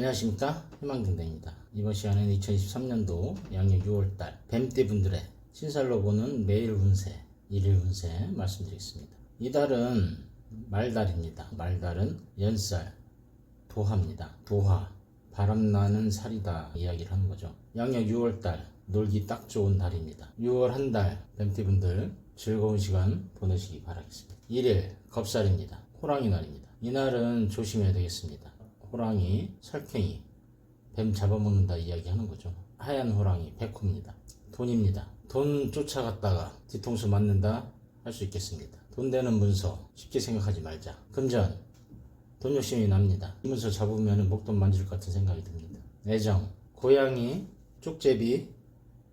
안녕하십니까, 희망등대입니다. 이번 시간에는 2023년도 양력 6월달 뱀띠분들의 신살로 보는 매일 운세, 일일 운세 말씀드리겠습니다. 이달은 말달입니다. 말달은 연살, 도화입니다. 도화, 바람나는 살이다 이야기를 하는 거죠. 양력 6월달 놀기 딱 좋은 달입니다. 6월 한 달 뱀띠분들 즐거운 시간 보내시기 바라겠습니다. 1일 겁살입니다. 호랑이 날입니다. 이날은 조심해야 되겠습니다. 호랑이, 설팽이, 뱀 잡아먹는다 이야기 하는 거죠. 하얀 호랑이, 백호입니다. 돈입니다. 돈 쫓아갔다가 뒤통수 맞는다 할 수 있겠습니다. 돈 되는 문서 쉽게 생각하지 말자. 금전, 돈 욕심이 납니다. 이 문서 잡으면 목돈 만질 것 같은 생각이 듭니다. 애정, 고양이, 쪽제비,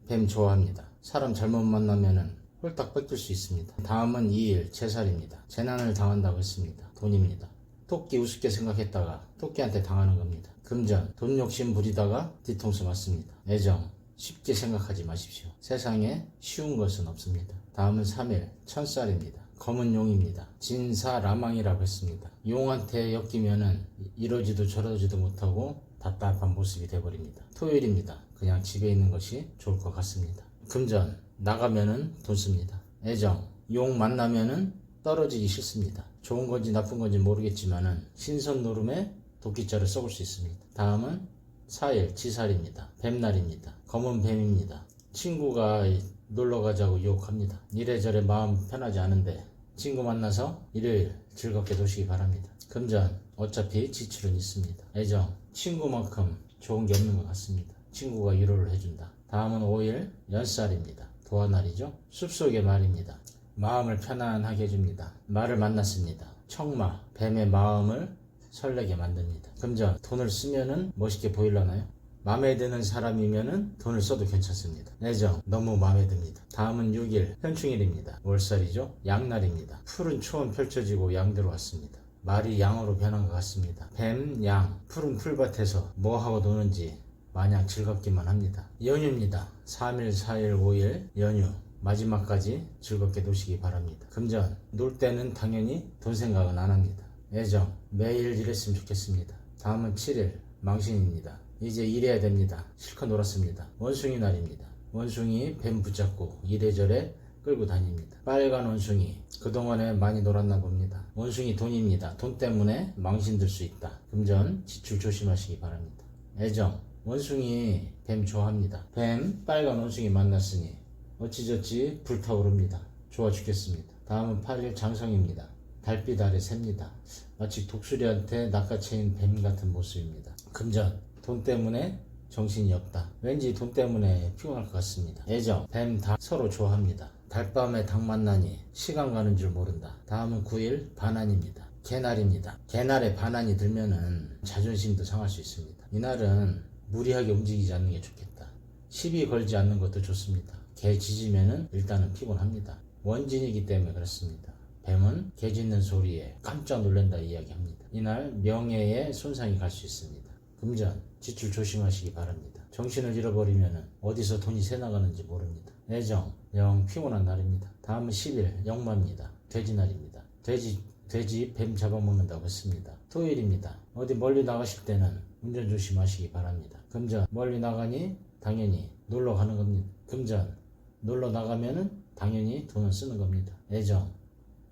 뱀 좋아합니다. 사람 잘못 만나면 홀딱 뺏길 수 있습니다. 다음은 2일 제살입니다. 재난을 당한다고 했습니다. 돈입니다. 토끼 우습게 생각했다가 토끼한테 당하는 겁니다. 금전, 돈 욕심 부리다가 뒤통수 맞습니다. 애정, 쉽게 생각하지 마십시오. 세상에 쉬운 것은 없습니다. 다음은 3일 천살입니다. 검은 용입니다. 진사라망이라고 했습니다. 용한테 엮이면은 이러지도 저러지도 못하고 답답한 모습이 돼버립니다. 토요일입니다. 그냥 집에 있는 것이 좋을 것 같습니다. 금전, 나가면은 돈 씁니다. 애정, 용 만나면은 떨어지기 싫습니다. 좋은 건지 나쁜 건지 모르겠지만은 신선 노름에 도끼자를 썩을 수 있습니다. 다음은 4일 지살입니다. 뱀날입니다. 검은 뱀입니다. 친구가 놀러 가자고 유혹합니다. 이래저래 마음 편하지 않은데 친구 만나서 일요일 즐겁게 노시기 바랍니다. 금전, 어차피 지출은 있습니다. 애정, 친구만큼 좋은 게 없는 것 같습니다. 친구가 위로를 해준다. 다음은 5일 연살입니다. 도화날이죠. 숲속의 말입니다. 마음을 편안하게 해줍니다. 말을 만났습니다. 청마, 뱀의 마음을 설레게 만듭니다. 금전, 돈을 쓰면은 멋있게 보이려나요? 마음에 드는 사람이면은 돈을 써도 괜찮습니다. 애정, 너무 마음에 듭니다. 다음은 6일 현충일입니다. 월살이죠. 양날입니다. 푸른 초원 펼쳐지고 양 들어왔습니다. 말이 양으로 변한 것 같습니다. 뱀, 양, 푸른 풀밭에서 뭐하고 노는지 마냥 즐겁기만 합니다. 연휴입니다. 3일, 4일, 5일 연휴. 마지막까지 즐겁게 노시기 바랍니다. 금전, 놀 때는 당연히 돈 생각은 안 합니다. 애정, 매일 일했으면 좋겠습니다. 다음은 7일 망신입니다. 이제 일해야 됩니다. 실컷 놀았습니다. 원숭이 날입니다. 원숭이 뱀 붙잡고 이래저래 끌고 다닙니다. 빨간 원숭이, 그동안에 많이 놀았나 봅니다. 원숭이 돈입니다. 돈 때문에 망신 들 수 있다. 금전, 지출 조심하시기 바랍니다. 애정, 원숭이 뱀 좋아합니다. 뱀, 빨간 원숭이 만났으니 어찌저찌 불타오릅니다. 좋아 죽겠습니다. 다음은 8일 장성입니다. 달빛 아래 셉니다. 마치 독수리한테 낚아채인 뱀 같은 모습입니다. 금전, 돈 때문에 정신이 없다. 왠지 돈 때문에 피곤할 것 같습니다. 애정, 뱀 다 서로 좋아합니다. 달밤에 닭 만나니 시간 가는 줄 모른다. 다음은 9일 반환입니다. 개날입니다. 개날에 반환이 들면은 자존심도 상할 수 있습니다. 이날은 무리하게 움직이지 않는 게 좋겠다. 시비 걸지 않는 것도 좋습니다. 개 짖으면은 일단은 피곤합니다. 원진이기 때문에 그렇습니다. 뱀은 개 짖는 소리에 깜짝 놀란다 이야기합니다. 이날 명예에 손상이 갈 수 있습니다. 금전, 지출 조심하시기 바랍니다. 정신을 잃어버리면은 어디서 돈이 새나가는지 모릅니다. 애정, 영 피곤한 날입니다. 다음은 10일 영마입니다. 돼지날입니다. 돼지 뱀 잡아먹는다고 했습니다. 토요일입니다. 어디 멀리 나가실 때는 운전 조심하시기 바랍니다. 금전, 멀리 나가니 당연히 놀러 가는 겁니다. 금전, 놀러 나가면은 당연히 돈을 쓰는 겁니다. 애정,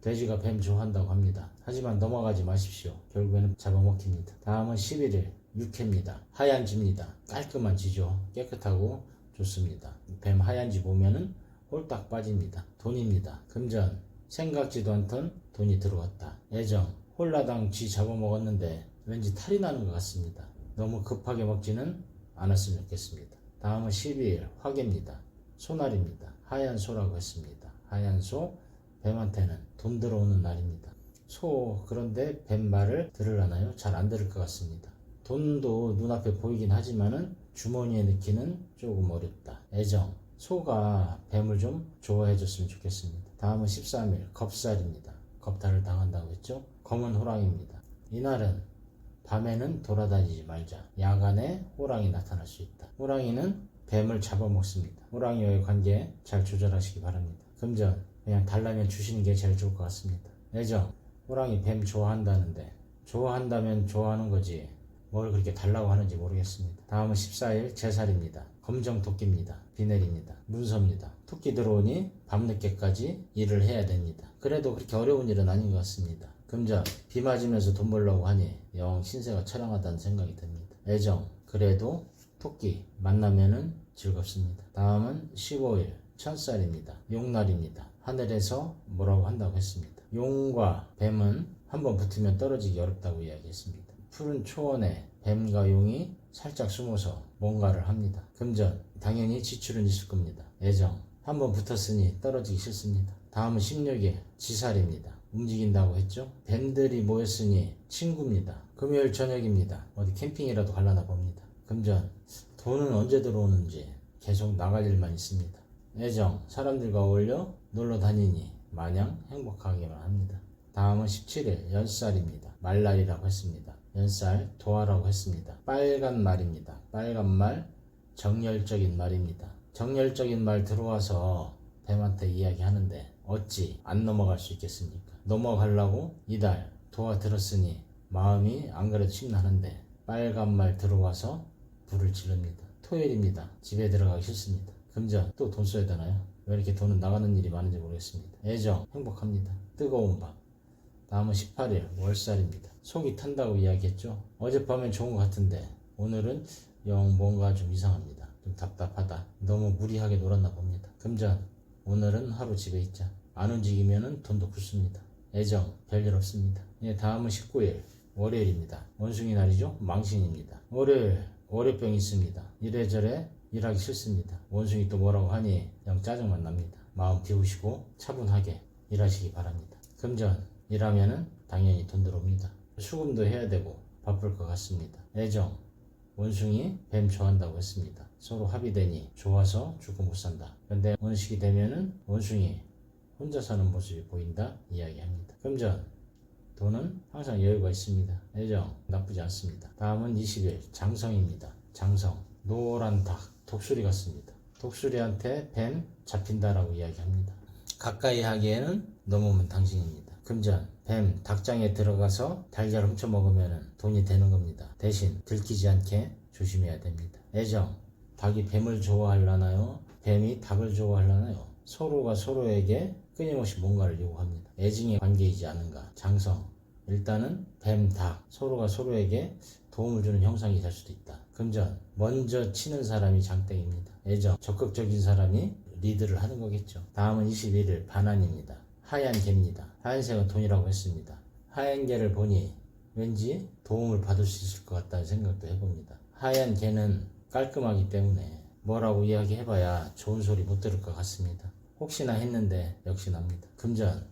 돼지가 뱀 좋아한다고 합니다. 하지만 넘어가지 마십시오. 결국에는 잡아먹힙니다. 다음은 11일 육회입니다. 하얀 쥐입니다. 깔끔한 쥐죠. 깨끗하고 좋습니다. 뱀 하얀 쥐 보면은 홀딱 빠집니다. 돈입니다. 금전, 생각지도 않던 돈이 들어왔다. 애정, 홀라당 쥐 잡아먹었는데 왠지 탈이 나는 것 같습니다. 너무 급하게 먹지는 않았으면 좋겠습니다. 다음은 12일 화개입니다. 소날입니다. 하얀 소라고 했습니다. 하얀 소, 뱀한테는 돈 들어오는 날입니다. 소, 그런데 뱀 말을 들으려나요? 잘 안 들을 것 같습니다. 돈도 눈앞에 보이긴 하지만은 주머니에 넣기는 조금 어렵다. 애정, 소가 뱀을 좀 좋아해 줬으면 좋겠습니다. 다음은 13일 겁살입니다. 겁탈을 당한다고 했죠. 검은 호랑이입니다. 이날은 밤에는 돌아다니지 말자. 야간에 호랑이 나타날 수 있다. 호랑이는 뱀을 잡아먹습니다. 호랑이와의 관계 잘 조절하시기 바랍니다. 금전, 그냥 달라면 주시는 게 제일 좋을 것 같습니다. 애정, 호랑이 뱀 좋아한다는데 좋아한다면 좋아하는 거지 뭘 그렇게 달라고 하는지 모르겠습니다. 다음은 14일 제살입니다. 검정 토끼입니다. 비 내립니다. 문서입니다. 토끼 들어오니 밤늦게까지 일을 해야 됩니다. 그래도 그렇게 어려운 일은 아닌 것 같습니다. 금전, 비 맞으면서 돈 벌려고 하니 영 신세가 처량하다는 생각이 듭니다. 애정, 그래도 토끼 만나면은 즐겁습니다. 다음은 15일 천살입니다. 용날입니다. 하늘에서 뭐라고 한다고 했습니다. 용과 뱀은 한번 붙으면 떨어지기 어렵다고 이야기했습니다. 푸른 초원에 뱀과 용이 살짝 숨어서 뭔가를 합니다. 금전, 당연히 지출은 있을 겁니다. 애정, 한번 붙었으니 떨어지기 싫습니다. 다음은 16일 지살입니다. 움직인다고 했죠. 뱀들이 모였으니 친구입니다. 금요일 저녁입니다. 어디 캠핑이라도 가려나 봅니다. 금전, 돈은 언제 들어오는지 계속 나갈 일만 있습니다. 애정, 사람들과 어울려 놀러 다니니 마냥 행복하게만 합니다. 다음은 17일 연살입니다. 말날이라고 했습니다. 연살 도화라고 했습니다. 빨간 말입니다. 빨간 말, 정열적인 말입니다. 정열적인 말 들어와서 뱀한테 이야기하는데 어찌 안 넘어갈 수 있겠습니까? 넘어가려고 이달 도화 들었으니 마음이 안 그래도 심란한데 빨간 말 들어와서 불을 지릅니다. 토요일입니다. 집에 들어가기 싫습니다. 금전, 또 돈 써야 되나요? 왜 이렇게 돈은 나가는 일이 많은지 모르겠습니다. 애정, 행복합니다. 뜨거운 밤. 다음은 18일 월살입니다. 속이 탄다고 이야기했죠. 어젯밤엔 좋은 것 같은데 오늘은 영 뭔가 좀 이상합니다. 좀 답답하다. 너무 무리하게 놀았나 봅니다. 금전, 오늘은 하루 집에 있자. 안 움직이면은 돈도 굳습니다. 애정, 별일 없습니다. 예, 다음은 19일 월요일입니다. 원숭이 날이죠. 망신입니다. 월요일 월요병 있습니다. 이래저래 일하기 싫습니다. 원숭이 또 뭐라고 하니 영 짜증만 납니다. 마음 비우시고 차분하게 일하시기 바랍니다. 금전, 일하면은 당연히 돈 들어옵니다. 수금도 해야 되고 바쁠 것 같습니다. 애정, 원숭이 뱀 좋아한다고 했습니다. 서로 합의되니 좋아서 죽고 못 산다. 근데 어느 시기 되면은 원숭이 혼자 사는 모습이 보인다 이야기합니다. 금전, 돈은 항상 여유가 있습니다. 애정, 나쁘지 않습니다. 다음은 20일 장성입니다. 장성, 노란 닭, 독수리 같습니다. 독수리한테 뱀 잡힌다라고 이야기합니다. 가까이 하기에는 넘으면 당신입니다. 금전, 뱀 닭장에 들어가서 달걀 훔쳐 먹으면 돈이 되는 겁니다. 대신 들키지 않게 조심해야 됩니다. 애정, 닭이 뱀을 좋아하려나요? 뱀이 닭을 좋아하려나요? 서로가 서로에게 끊임없이 뭔가를 요구합니다. 애증의 관계이지 않은가. 장성, 일단은 뱀, 닭 서로가 서로에게 도움을 주는 형상이 될 수도 있다. 금전, 먼저 치는 사람이 장땡입니다. 애정, 적극적인 사람이 리드를 하는 거겠죠. 다음은 21일 반환입니다. 하얀 개입니다. 하얀색은 돈이라고 했습니다. 하얀 개를 보니 왠지 도움을 받을 수 있을 것 같다는 생각도 해봅니다. 하얀 개는 깔끔하기 때문에 뭐라고 이야기해봐야 좋은 소리 못 들을 것 같습니다. 혹시나 했는데 역시 납니다. 금전,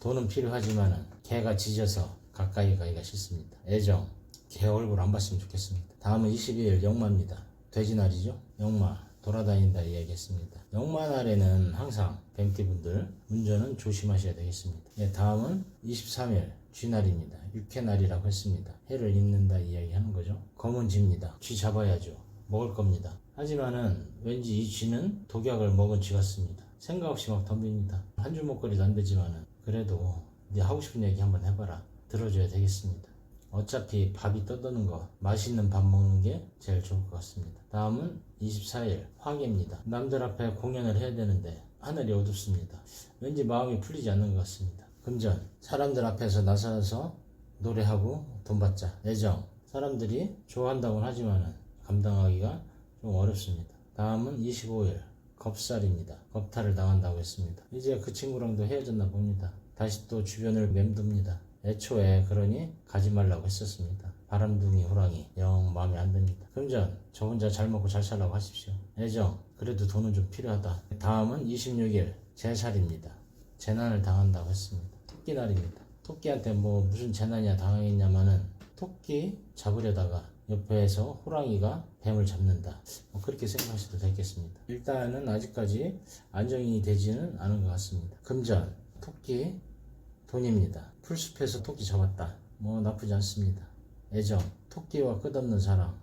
돈은 필요하지만 개가 짖어서 가까이 가기가 싫습니다. 애정, 개 얼굴 안 봤으면 좋겠습니다. 다음은 22일 영마입니다. 돼지날이죠. 영마, 돌아다닌다 이야기했습니다. 영마날에는 항상 뱀띠분들 운전은 조심하셔야 되겠습니다. 예, 다음은 23일 쥐날입니다. 육해날이라고 했습니다. 해를 잇는다 이야기하는 거죠. 검은 쥐입니다. 쥐 잡아야죠. 먹을 겁니다. 하지만은 왠지 이 쥐는 독약을 먹은 쥐 같습니다. 생각 없이 막 덤빕니다. 한 주먹거리도 안 되지만은 그래도 네 하고 싶은 얘기 한번 해봐라. 들어줘야 되겠습니다. 어차피 밥이 떠드는 거 맛있는 밥 먹는 게 제일 좋을 것 같습니다. 다음은 24일 화개입니다. 남들 앞에 공연을 해야 되는데 하늘이 어둡습니다. 왠지 마음이 풀리지 않는 것 같습니다. 금전, 사람들 앞에서 나서서 노래하고 돈 받자. 애정, 사람들이 좋아한다고는 하지만 감당하기가 좀 어렵습니다. 다음은 25일 겁살입니다. 겁탈을 당한다고 했습니다. 이제 그 친구랑도 헤어졌나 봅니다. 다시 또 주변을 맴돕니다. 애초에 그러니 가지 말라고 했었습니다. 바람둥이 호랑이 영 마음에 안 듭니다. 금전, 저 혼자 잘 먹고 잘 살라고 하십시오. 애정, 그래도 돈은 좀 필요하다. 다음은 26일 제살입니다. 재난을 당한다고 했습니다. 토끼날입니다. 토끼한테 뭐 무슨 재난이야 당하겠냐마는 토끼 잡으려다가 옆에서 호랑이가 뱀을 잡는다. 그렇게 생각하셔도 되겠습니다. 일단은 아직까지 안정이 되지는 않은 것 같습니다. 금전, 토끼, 돈입니다. 풀숲에서 토끼 잡았다. 뭐 나쁘지 않습니다. 애정, 토끼와 끝없는 사랑.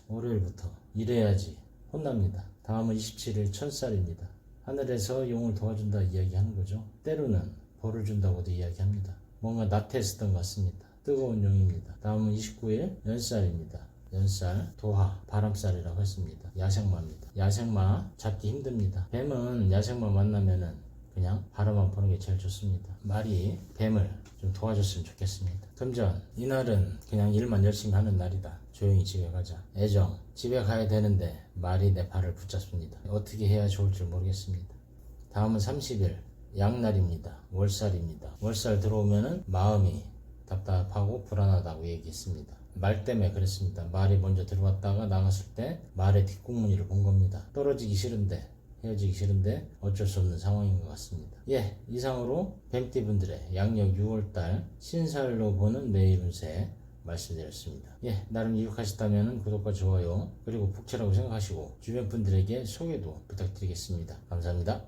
월요일부터 일해야지 혼납니다. 다음은 27일 천살입니다. 하늘에서 용을 도와준다 이야기하는 거죠. 때로는 벌을 준다고도 이야기합니다. 뭔가 나태했었던 것 같습니다. 뜨거운 용입니다. 다음은 29일 연살입니다. 연살, 도화, 바람살이라고 했습니다. 야생마입니다. 야생마 잡기 힘듭니다. 뱀은 야생마 만나면은 그냥 바로만 보는 게 제일 좋습니다. 말이 뱀을 좀 도와줬으면 좋겠습니다. 금전, 이날은 그냥 일만 열심히 하는 날이다. 조용히 집에 가자. 애정, 집에 가야 되는데 말이 내 발을 붙잡습니다. 어떻게 해야 좋을지 모르겠습니다. 다음은 30일 양날입니다. 월살입니다. 월살 들어오면은 마음이 답답하고 불안하다고 얘기했습니다. 말 때문에 그랬습니다. 말이 먼저 들어왔다가 나갔을 때 말의 뒷공무니를 본 겁니다. 떨어지기 싫은데 헤어지기 싫은데 어쩔 수 없는 상황인 것 같습니다. 예, 이상으로 뱀띠분들의 양력 6월달 신살로 보는 매일 운세 말씀드렸습니다. 예, 나름 유익하셨다면 구독과 좋아요 그리고 복채라고 생각하시고 주변 분들에게 소개도 부탁드리겠습니다. 감사합니다.